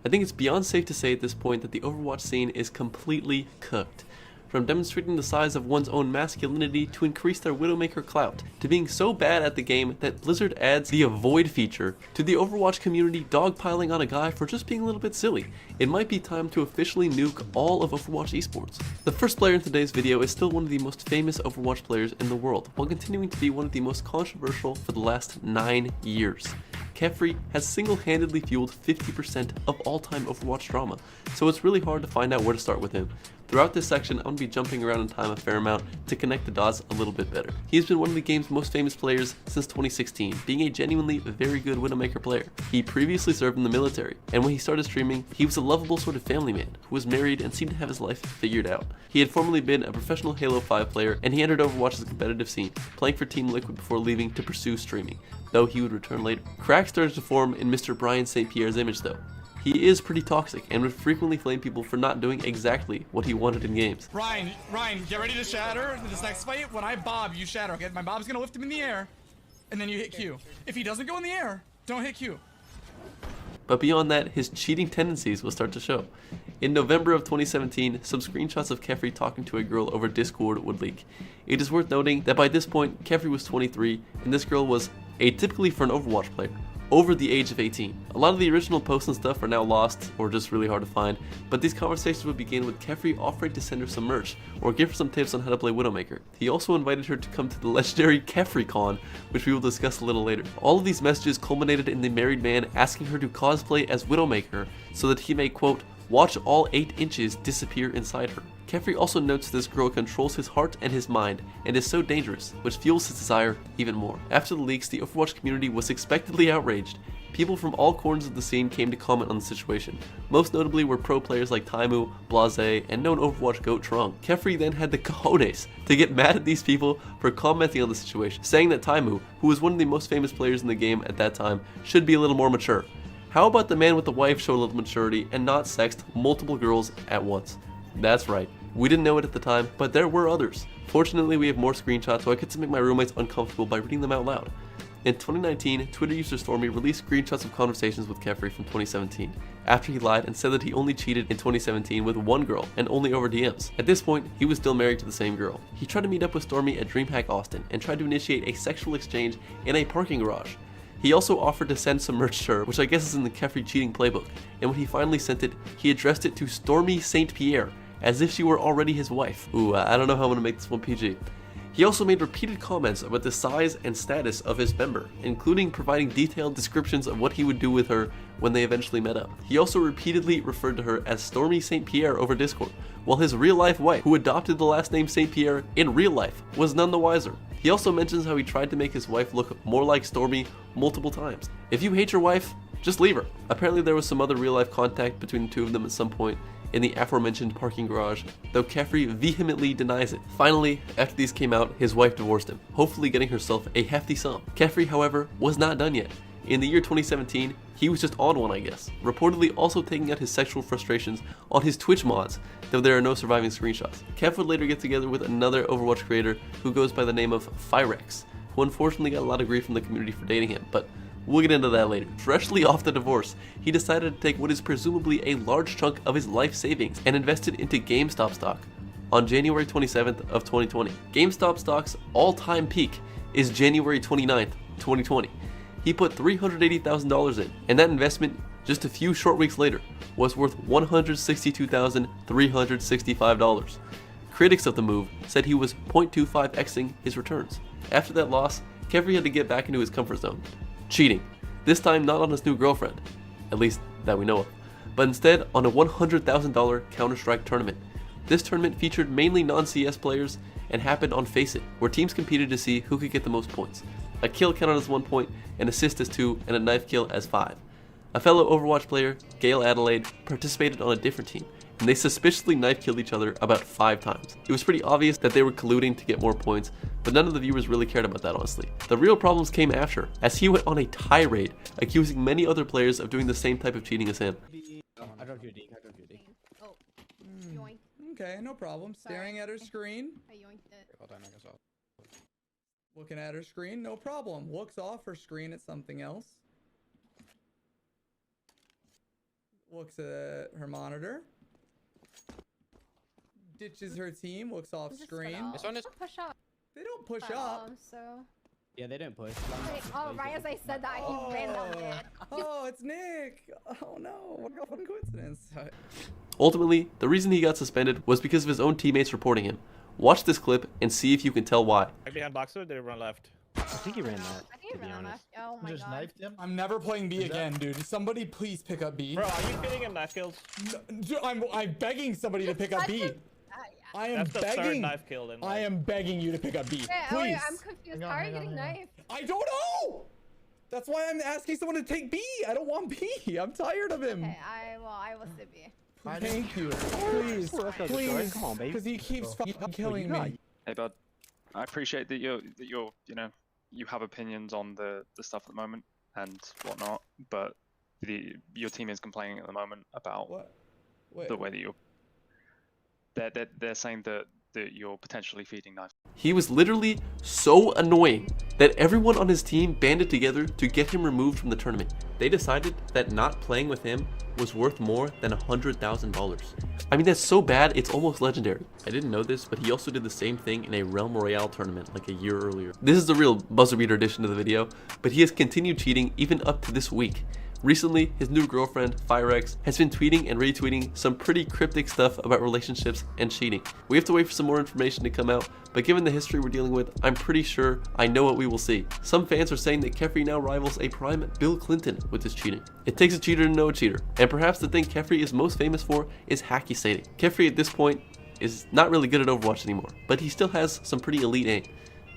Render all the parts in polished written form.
I think it's beyond safe to say at this point that the Overwatch scene is completely cooked. From demonstrating the size of one's own masculinity to increase their widowmaker clout, to being so bad at the game that Blizzard adds the avoid feature, to the Overwatch community dogpiling on a guy for just being a little bit silly, it might be time to officially nuke all of Overwatch esports. The first player in today's video is still one of the most famous Overwatch players in the world, while continuing to be one of the most controversial for the last 9 years. Kefrey has single-handedly fueled 50% of all-time Overwatch drama, so it's really hard to find out where to start with him. Throughout this section, I'm going to be jumping around in time a fair amount to connect the dots a little bit better. He's been one of the game's most famous players since 2016, being a genuinely very good widowmaker player. He previously served in the military, and when he started streaming, he was a lovable sort of family man who was married and seemed to have his life figured out. He had formerly been a professional Halo 5 player, and he entered Overwatch's competitive scene, playing for Team Liquid before leaving to pursue streaming, though he would return later. Cracks started to form in Mr. Brian St. Pierre's image though. He is pretty toxic and would frequently flame people for not doing exactly what he wanted in games. Ryan, get ready to shatter this next fight. When I bob, you shatter, okay? My bob's gonna lift him in the air, and then you hit Q. If he doesn't go in the air, don't hit Q. But beyond that, his cheating tendencies will start to show. In November of 2017, some screenshots of Kefrey talking to a girl over Discord would leak. It is worth noting that by this point, Kefrey was 23, and this girl was, atypically for an Overwatch player, over the age of 18. A lot of the original posts and stuff are now lost or just really hard to find, but these conversations would begin with Kefrey offering to send her some merch or give her some tips on how to play Widowmaker. He also invited her to come to the legendary Kephrii con, which we will discuss a little later. All of these messages culminated in the married man asking her to cosplay as Widowmaker so that he may, quote, watch all 8 inches disappear inside her. Kefrey also notes this girl controls his heart and his mind, and is so dangerous, which fuels his desire even more. After the leaks, the Overwatch community was expectedly outraged. People from all corners of the scene came to comment on the situation. Most notably were pro players like Taimu, Blase, and known Overwatch GOAT Trong. Kefrey then had the cojones to get mad at these people for commenting on the situation, saying that Taimu, who was one of the most famous players in the game at that time, should be a little more mature. How about the man with the wife show a little maturity and not sext multiple girls at once? That's right. We didn't know it at the time, but there were others. Fortunately, we have more screenshots, so I get to make my roommates uncomfortable by reading them out loud. In 2019, Twitter user Stormy released screenshots of conversations with Kefrey from 2017, after he lied and said that he only cheated in 2017 with one girl, and only over DMs. At this point, he was still married to the same girl. He tried to meet up with Stormy at DreamHack Austin, and tried to initiate a sexual exchange in a parking garage. He also offered to send some merch to her, which I guess is in the Kefrey cheating playbook, and when he finally sent it, he addressed it to Stormy St. Pierre, as if she were already his wife. Ooh, I don't know how I'm gonna make this one PG. He also made repeated comments about the size and status of his member, including providing detailed descriptions of what he would do with her when they eventually met up. He also repeatedly referred to her as Stormy St. Pierre over Discord, while his real-life wife, who adopted the last name St. Pierre in real life, was none the wiser. He also mentions how he tried to make his wife look more like Stormy multiple times. If you hate your wife, just leave her. Apparently there was some other real-life contact between the two of them at some point in the aforementioned parking garage, though Kefrey vehemently denies it. Finally, after these came out, his wife divorced him, hopefully getting herself a hefty sum. Kefrey, however, was not done yet. In the year 2017, he was just on one, I guess, reportedly also taking out his sexual frustrations on his Twitch mods, though there are no surviving screenshots. Kev would later get together with another Overwatch creator who goes by the name of Fyrex, who unfortunately got a lot of grief from the community for dating him, but we'll get into that later. Freshly off the divorce, he decided to take what is presumably a large chunk of his life savings and invested into GameStop stock on January 27th of 2020. GameStop stock's all-time peak is January 29th, 2020. He put $380,000 in, and that investment, just a few short weeks later, was worth $162,365. Critics of the move said he was 0.25xing his returns. After that loss, Kefrey had to get back into his comfort zone. Cheating. This time not on his new girlfriend, at least that we know of, but instead on a $100,000 Counter-Strike tournament. This tournament featured mainly non-CS players and happened on Face It, where teams competed to see who could get the most points. A kill counted as 1 point, an assist as 2, and a knife kill as 5. A fellow Overwatch player, Gale Adelaide, participated on a different team, and they suspiciously knife killed each other about 5 times. It was pretty obvious that they were colluding to get more points, but none of the viewers really cared about that, honestly. The real problems came after, as he went on a tirade, accusing many other players of doing the same type of cheating as him. I dropped you a D. I dropped you a D. Oh, yoink. Okay, no problem. Staring at her screen. I yoinked it. Hold on, I guess I'll... Looking at her screen, no problem. Looks off her screen at something else. looks at her monitor, ditches her team, looks off Just screen. put This one is- Don't push up. They don't push at all, up. So. Yeah, they didn't push. Wait, oh, right as I said that, he ran down mid. Oh, it's Nick. Oh no, what a fun coincidence. Ultimately, the reason he got suspended was because of his own teammates reporting him. Watch this clip and see if you can tell why. Back behind boxer, they run left. I think he ran that. I think he To be ran honest. left. Oh my Just god. knifed him. I'm never playing B again, dude. Somebody please pick up B. Bro, are you feeding him knife kills? Dude, I'm begging somebody to pick up B. Yeah. I am That's the third begging. knife kill then. I am begging you to pick up B. Yeah, oh, Please. yeah, I'm confused. How are you getting knifed? I don't know. That's why I'm asking someone to take B. I don't want B. I'm tired of him. Okay, I will sit B. Thank you. Please. Please. Come on, baby. Because he keeps fucking killing me. Hey bud, I appreciate that you're you have opinions on the stuff at the moment and whatnot, but your team is complaining at the moment about What? Wait. the way that you're. They're saying that you're potentially feeding knife. He was literally so annoying that everyone on his team banded together to get him removed from the tournament. They decided that not playing with him was worth more than $100,000. I mean, that's so bad, it's almost legendary. I didn't know this, but he also did the same thing in a Realm Royale tournament like a year earlier. This is the real buzzer beater addition to the video, but he has continued cheating even up to this week. Recently, his new girlfriend, FireX, has been tweeting and retweeting some pretty cryptic stuff about relationships and cheating. We have to wait for some more information to come out, but given the history we're dealing with, I'm pretty sure I know what we will see. Some fans are saying that Kefrey now rivals a prime Bill Clinton with his cheating. It takes a cheater to know a cheater, and perhaps the thing Kefrey is most famous for is Hackusating. Kefrey at this point is not really good at Overwatch anymore, but he still has some pretty elite aim.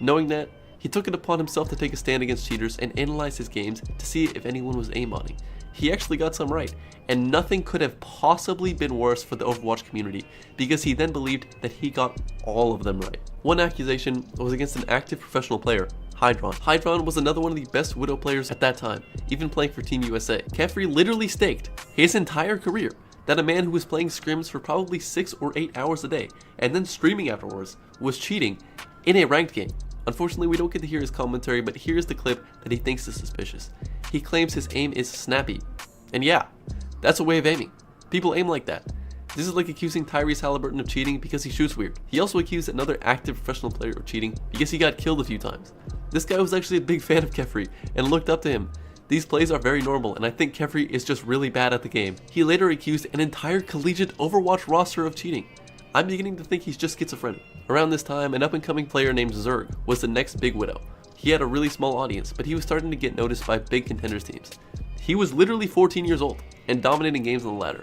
Knowing that, he took it upon himself to take a stand against cheaters and analyze his games to see if anyone was aimbotting. He actually got some right, and nothing could have possibly been worse for the Overwatch community because he then believed that he got all of them right. One accusation was against an active professional player, Hydron. Hydron was another one of the best Widow players at that time, even playing for Team USA. Kefrey literally staked his entire career that a man who was playing scrims for probably 6 or 8 hours a day and then streaming afterwards was cheating in a ranked game. Unfortunately, we don't get to hear his commentary, but here's the clip that he thinks is suspicious. He claims his aim is snappy. And yeah, that's a way of aiming. People aim like that. This is like accusing Tyrese Halliburton of cheating because he shoots weird. He also accused another active professional player of cheating because he got killed a few times. This guy was actually a big fan of Kefrey and looked up to him. These plays are very normal, and I think Kefrey is just really bad at the game. He later accused an entire collegiate Overwatch roster of cheating. I'm beginning to think he's just schizophrenic. Around this time, an up-and-coming player named Zerg was the next big Widow. He had a really small audience, but he was starting to get noticed by big contenders teams. He was literally 14 years old and dominating games on the ladder.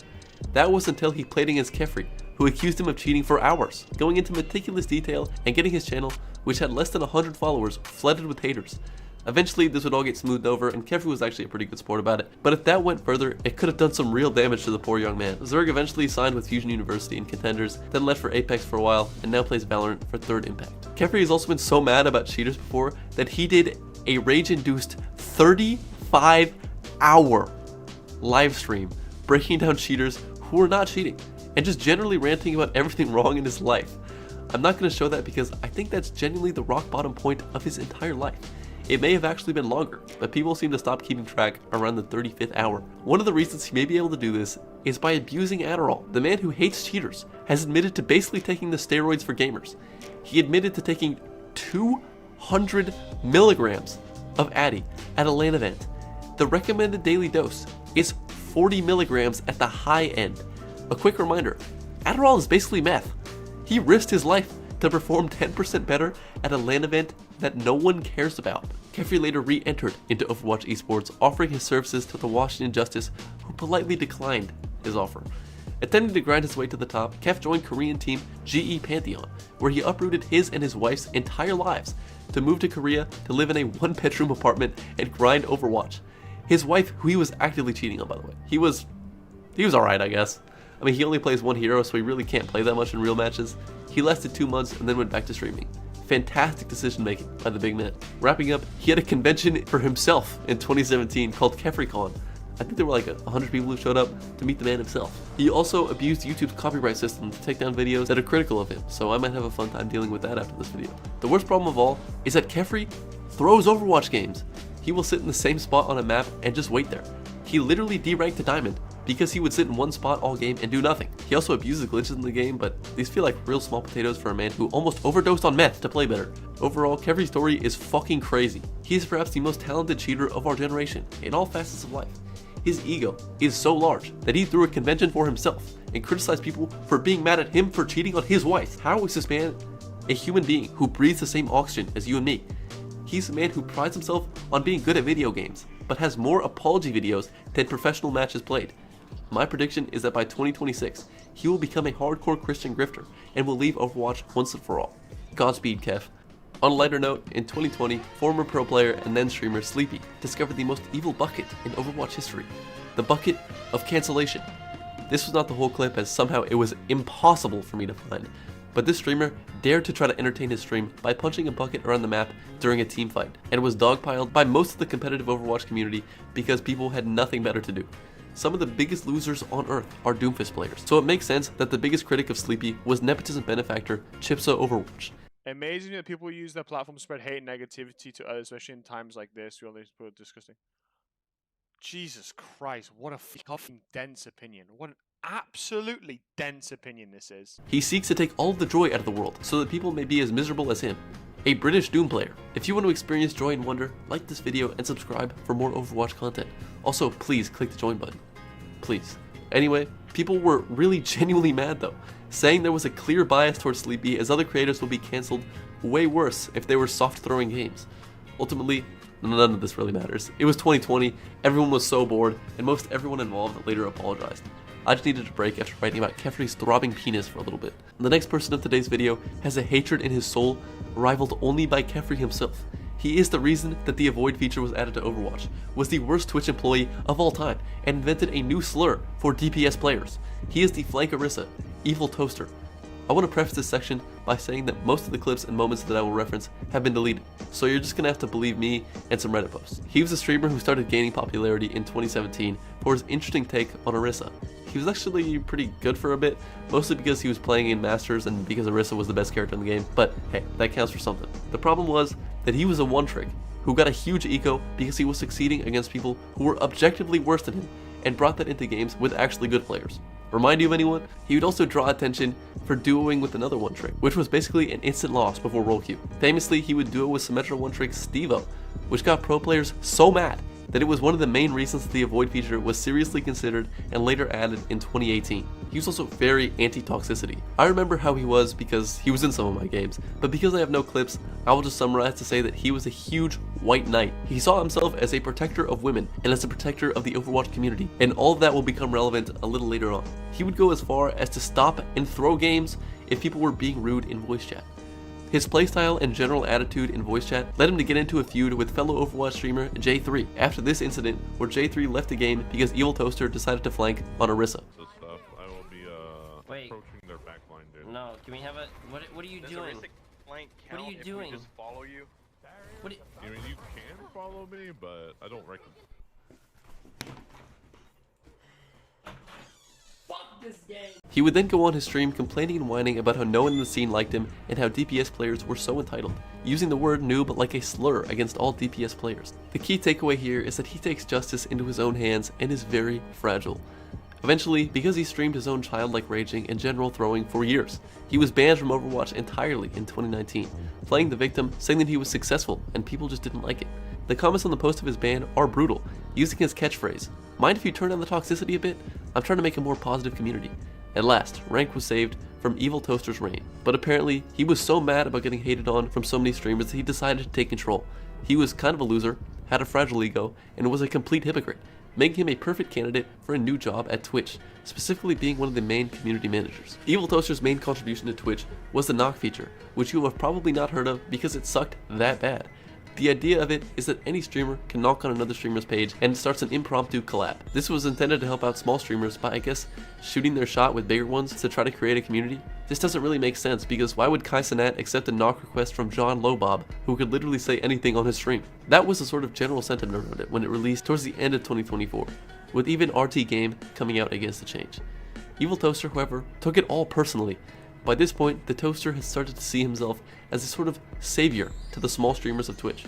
That was until he played against Kefrey, who accused him of cheating for hours, going into meticulous detail and getting his channel, which had less than 100 followers, flooded with haters. Eventually, this would all get smoothed over, and Kefrey was actually a pretty good sport about it. But if that went further, it could have done some real damage to the poor young man. Zerg eventually signed with Fusion University and Contenders, then left for Apex for a while, and now plays Valorant for Third Impact. Kefrey has also been so mad about cheaters before that he did a rage-induced 35-hour live stream breaking down cheaters who were not cheating, and just generally ranting about everything wrong in his life. I'm not going to show that because I think that's genuinely the rock bottom point of his entire life. It may have actually been longer, but people seem to stop keeping track around the 35th hour. One of the reasons he may be able to do this is by abusing Adderall. The man who hates cheaters has admitted to basically taking the steroids for gamers. He admitted to taking 200 milligrams of Addy at a LAN event. The recommended daily dose is 40 milligrams at the high end. A quick reminder, Adderall is basically meth. He risked his life to perform 10% better at a LAN event that no one cares about. Kefrey later re-entered into Overwatch esports, offering his services to the Washington Justice, who politely declined his offer. Attempting to grind his way to the top, Kef joined Korean team GE Pantheon, where he uprooted his and his wife's entire lives to move to Korea to live in a one-bedroom apartment and grind Overwatch. His wife, who he was actively cheating on, by the way, he was alright, I guess. I mean, he only plays one hero, so he really can't play that much in real matches. He lasted 2 months and then went back to streaming. Fantastic decision making by the big man. Wrapping up, he had a convention for himself in 2017 called KefreyCon. I think there were like 100 people who showed up to meet the man himself. He also abused YouTube's copyright system to take down videos that are critical of him, so I might have a fun time dealing with that after this video. The worst problem of all is that Kefrey throws Overwatch games. He will sit in the same spot on a map and just wait there. He literally deranked to Diamond because he would sit in one spot all game and do nothing. He also abuses glitches in the game, but these feel like real small potatoes for a man who almost overdosed on meth to play better. Overall, Kefrey's story is fucking crazy. He is perhaps the most talented cheater of our generation in all facets of life. His ego is so large that he threw a convention for himself and criticized people for being mad at him for cheating on his wife. How is this man a human being who breathes the same oxygen as you and me? He's a man who prides himself on being good at video games, but has more apology videos than professional matches played. My prediction is that by 2026, he will become a hardcore Christian grifter and will leave Overwatch once and for all. Godspeed, Kev. On a lighter note, in 2020, former pro player and then streamer Sleepy discovered the most evil bucket in Overwatch history, the bucket of cancellation. This was not the whole clip, as somehow it was impossible for me to find, but this streamer dared to try to entertain his stream by punching a bucket around the map during a team fight, and was dogpiled by most of the competitive Overwatch community because people had nothing better to do. Some of the biggest losers on earth are Doomfist players, so it makes sense that the biggest critic of Sleepy was nepotism benefactor Chipsa Overwatch. Amazing that people use their platform to spread hate and negativity to others, especially in times like this. We always put disgusting. Jesus Christ, what a fucking dense opinion. What an absolutely dense opinion this is. He seeks to take all of the joy out of the world so that people may be as miserable as him. A British Doom player. If you want to experience joy and wonder, like this video and subscribe for more Overwatch content. Also, please click the join button. Please. Anyway, people were really genuinely mad though, saying there was a clear bias towards Sleepy, as other creators will be cancelled way worse if they were soft throwing games. Ultimately, none of this really matters. It was 2020, everyone was so bored, and most everyone involved later apologized. I just needed a break after writing about Kefrey's throbbing penis for a little bit. The next person of today's video has a hatred in his soul rivaled only by Kefrey himself. He is the reason that the avoid feature was added to Overwatch, was the worst Twitch employee of all time, and invented a new slur for DPS players. He is the flank orisa, eviltoaster. I want to preface this section by saying that most of the clips and moments that I will reference have been deleted, so you're just gonna have to believe me and some Reddit posts. He was a streamer who started gaining popularity in 2017 for his interesting take on orisa. He was actually pretty good for a bit, mostly because he was playing in Masters and because orisa was the best character in the game, but hey, that counts for something. The problem was that he was a one-trick who got a huge eco because he was succeeding against people who were objectively worse than him, and brought that into games with actually good players. Remind you of anyone? He would also draw attention for duoing with another one-trick, which was basically an instant loss before roll queue. Famously, he would duo with Symmetra one-trick Stevo, which got pro players so mad that it was one of the main reasons the avoid feature was seriously considered and later added in 2018. He was also very anti-toxicity. I remember how he was because he was in some of my games, but because I have no clips, I will just summarize to say that he was a huge white knight. He saw himself as a protector of women and as a protector of the Overwatch community, and all of that will become relevant a little later on. He would go as far as to stop and throw games if people were being rude in voice chat. His playstyle and general attitude in voice chat led him to get into a feud with fellow Overwatch streamer J3 after this incident where J3 left the game because eviltoaster decided to flank on orisa. So stuff, I will be approaching their backline, dude. No, can we have a what are you doing? What are you doing? Just follow you. What I mean, you can follow me, but I don't recommend. He would then go on his stream complaining and whining about how no one in the scene liked him and how DPS players were so entitled, using the word noob like a slur against all DPS players. The key takeaway here is that he takes justice into his own hands and is very fragile. Eventually, because he streamed his own childlike raging and general throwing for years, he was banned from Overwatch entirely in 2019, playing the victim, saying that he was successful and people just didn't like it. The comments on the post of his ban are brutal, using his catchphrase, "Mind if you turn down the toxicity a bit? I'm trying to make a more positive community." At last, rank was saved from eviltoaster's reign, but apparently he was so mad about getting hated on from so many streamers that he decided to take control. He was kind of a loser, had a fragile ego, and was a complete hypocrite, making him a perfect candidate for a new job at Twitch, specifically being one of the main community managers. eviltoaster's main contribution to Twitch was the knock feature, which you have probably not heard of because it sucked that bad. The idea of it is that any streamer can knock on another streamer's page and it starts an impromptu collab. This was intended to help out small streamers by, I guess, shooting their shot with bigger ones to try to create a community. This doesn't really make sense because why would Kai Cenat accept a knock request from John Lobob, who could literally say anything on his stream? That was the sort of general sentiment around it when it released towards the end of 2024, with even RT Game coming out against the change. eviltoaster, however, took it all personally. By this point, the toaster had started to see himself as a sort of savior to the small streamers of Twitch.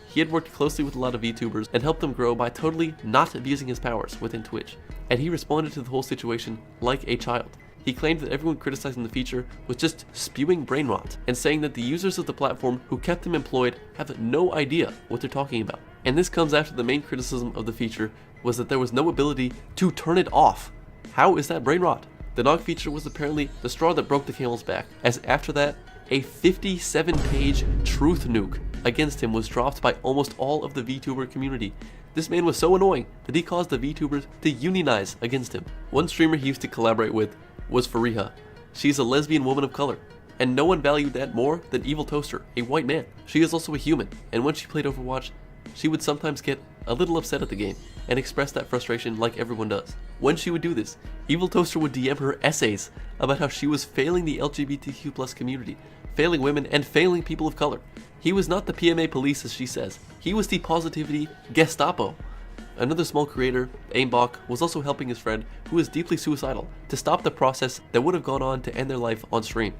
He had worked closely with a lot of VTubers and helped them grow by totally not abusing his powers within Twitch. and he responded to the whole situation like a child. He claimed that everyone criticizing the feature was just spewing brain rot, and saying that the users of the platform who kept him employed have no idea what they're talking about. And this comes after the main criticism of the feature was that there was no ability to turn it off. How is that brain rot? The nog feature was apparently the straw that broke the camel's back, as after that, a 57-page truth nuke against him was dropped by almost all of the VTuber community. This man was so annoying that he caused the VTubers to unionize against him. One streamer he used to collaborate with was Fariha. She's a lesbian woman of color, and no one valued that more than eviltoaster, a white man. She is also a human, and when she played Overwatch, she would sometimes get a little upset at the game and express that frustration like everyone does. When she would do this, eviltoaster would DM her essays about how she was failing the LGBTQ+ community, failing women, and failing people of color. He was not the PMA police, as she says. He was the positivity Gestapo. Another small creator, emongg, was also helping his friend, who was deeply suicidal, to stop the process that would have gone on to end their life on stream.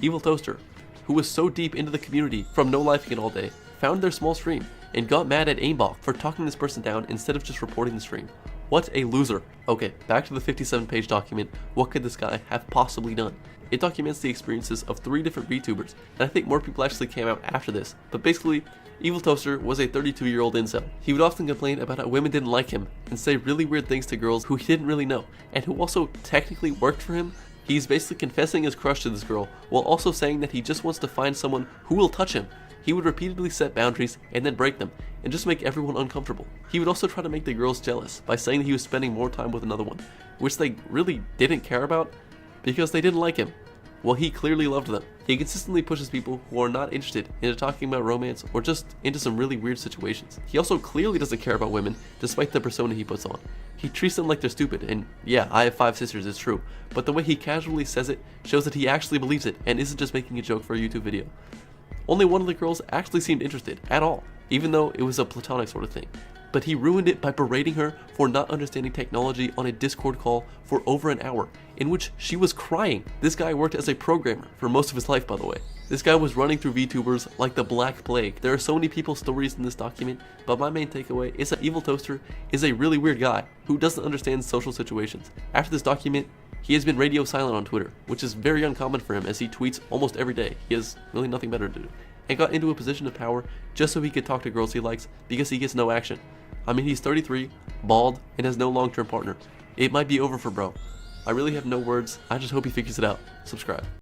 eviltoaster, who was so deep into the community from no lifing it all day, found their small stream and got mad at emongg for talking this person down instead of just reporting the stream. What a loser. Okay, back to the 57-page document. What could this guy have possibly done? It documents the experiences of 3 different VTubers, and I think more people actually came out after this. But basically, eviltoaster was a 32-year-old incel. He would often complain about how women didn't like him and say really weird things to girls who he didn't really know, and who also technically worked for him. He's basically confessing his crush to this girl, while also saying that he just wants to find someone who will touch him. He would repeatedly set boundaries and then break them, and just make everyone uncomfortable. He would also try to make the girls jealous by saying that he was spending more time with another one, which they really didn't care about because they didn't like him. Well, he clearly loved them. He consistently pushes people who are not interested into talking about romance or just into some really weird situations. He also clearly doesn't care about women, despite the persona he puts on. He treats them like they're stupid, and yeah, I have 5 sisters, it's true, but the way he casually says it shows that he actually believes it and isn't just making a joke for a YouTube video. Only one of the girls actually seemed interested at all, even though it was a platonic sort of thing. But he ruined it by berating her for not understanding technology on a Discord call for over an hour, in which she was crying. This guy worked as a programmer for most of his life, by the way. This guy was running through VTubers like the Black Plague. There are so many people's stories in this document, but my main takeaway is that eviltoaster is a really weird guy who doesn't understand social situations. After this document, he has been radio silent on Twitter, which is very uncommon for him as he tweets almost every day. He has really nothing better to do. And got into a position of power just so he could talk to girls he likes because he gets no action. I mean, he's 33, bald, and has no long-term partner. It might be over for bro. I really have no words. I just hope he figures it out. Subscribe.